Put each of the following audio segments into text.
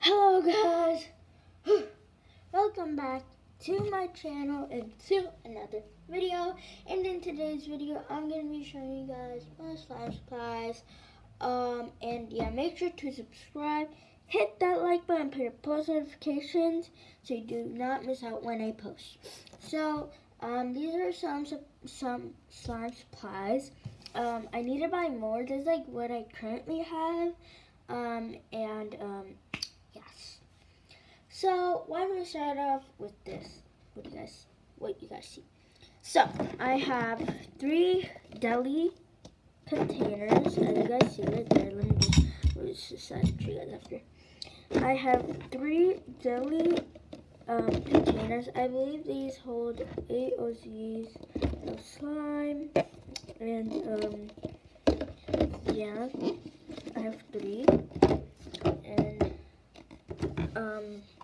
Hello guys, welcome back to my channel and to another video. And in today's video I'm going to be showing you guys my slime supplies. And yeah, make sure to subscribe, hit that like button, put your post notifications so you do not miss out when I post. So these are some slime supplies. I need to buy more. This is like what I currently have. Yes. So why don't we start off with this? What you guys see? So I have 3 deli containers, as you guys see right there. Let me just show you guys after. I have 3 deli containers. I believe these hold 8 OZs of slime, and yeah, I have 3, and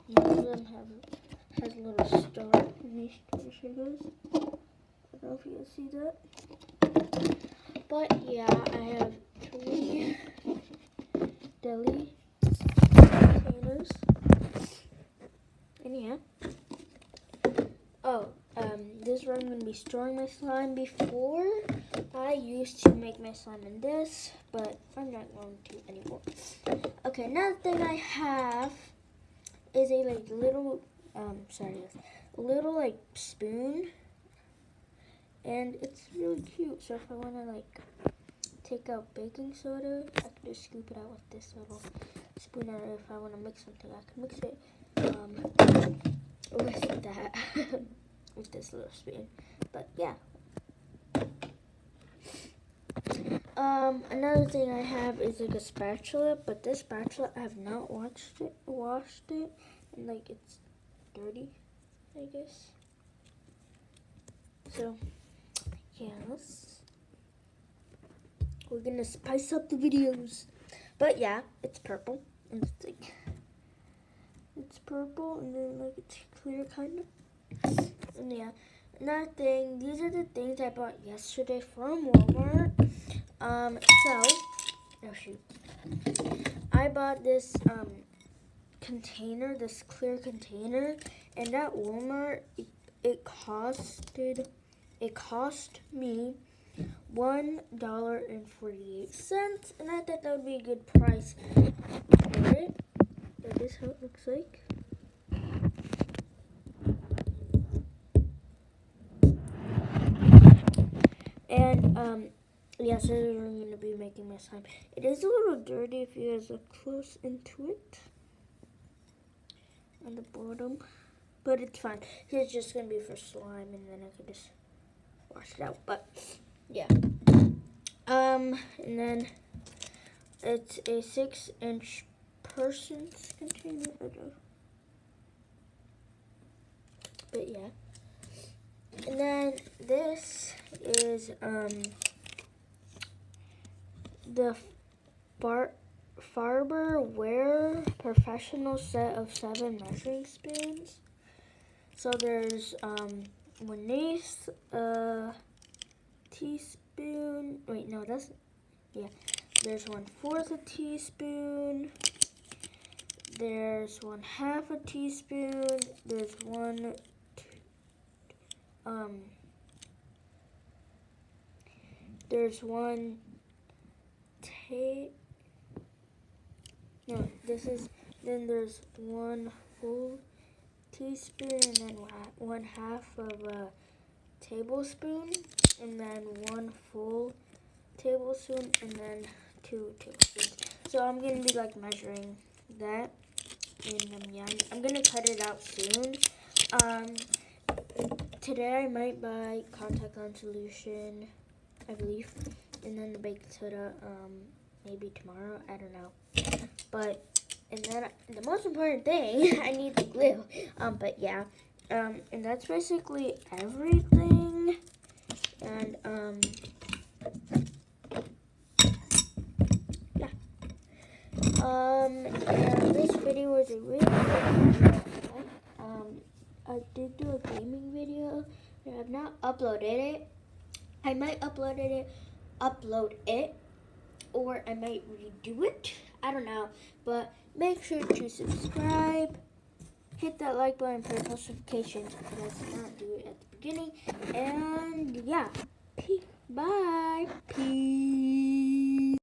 one of them has a little star. Let me show you guys. I don't know if you guys see that. But yeah, I have 3 deli containers. And yeah. This is where I'm going to be storing my slime. Before, I used to make my slime in this, but I'm not going to anymore. Okay, another thing I have is a little spoon, and it's really cute. So if I want to take out baking soda, I can just scoop it out with this little spoon. Or if I want to mix something, I can mix it with that with this little spoon. But yeah. Another thing I have is a spatula, but this spatula I have not washed it, and it's dirty, I guess. So yes, we're gonna spice up the videos. But yeah, it's purple, and it's purple, and then it's clear kind of. And yeah, another thing, these are the things I bought yesterday from Walmart. I bought this container, this clear container, and at Walmart it cost me $1.48, and I thought that would be a good price for it. That is how it looks like. And yeah, so I'm going to be making my slime. It is a little dirty if you guys look close into it on the bottom, but it's fine. It's just going to be for slime, and then I can just wash it out. But yeah, and then it's a 6-inch person's container. But yeah, and then this is the Farberware professional set of 7 measuring spoons. So there's one eighth teaspoon. Wait, no, there's 1/4 a teaspoon. There's 1/2 a teaspoon. There's there's one then there's 1 full teaspoon, and then 1/2 of a tablespoon, and then 1 full tablespoon, and then 2 tablespoons. So I'm gonna be measuring that, and yeah, I'm gonna cut it out soon. Today I might buy contact lens solution, I believe, and then the baking soda maybe tomorrow, I don't know. But and then the most important thing, I need the glue. But yeah, and that's basically everything. And yeah. And this video was a really good video. I did do a gaming video, but I have not uploaded it. I might upload it, or I might redo it. I don't know, but Make sure to subscribe. Hit that like button for post notifications if you guys did not do it at the beginning. And yeah, bye. Peace.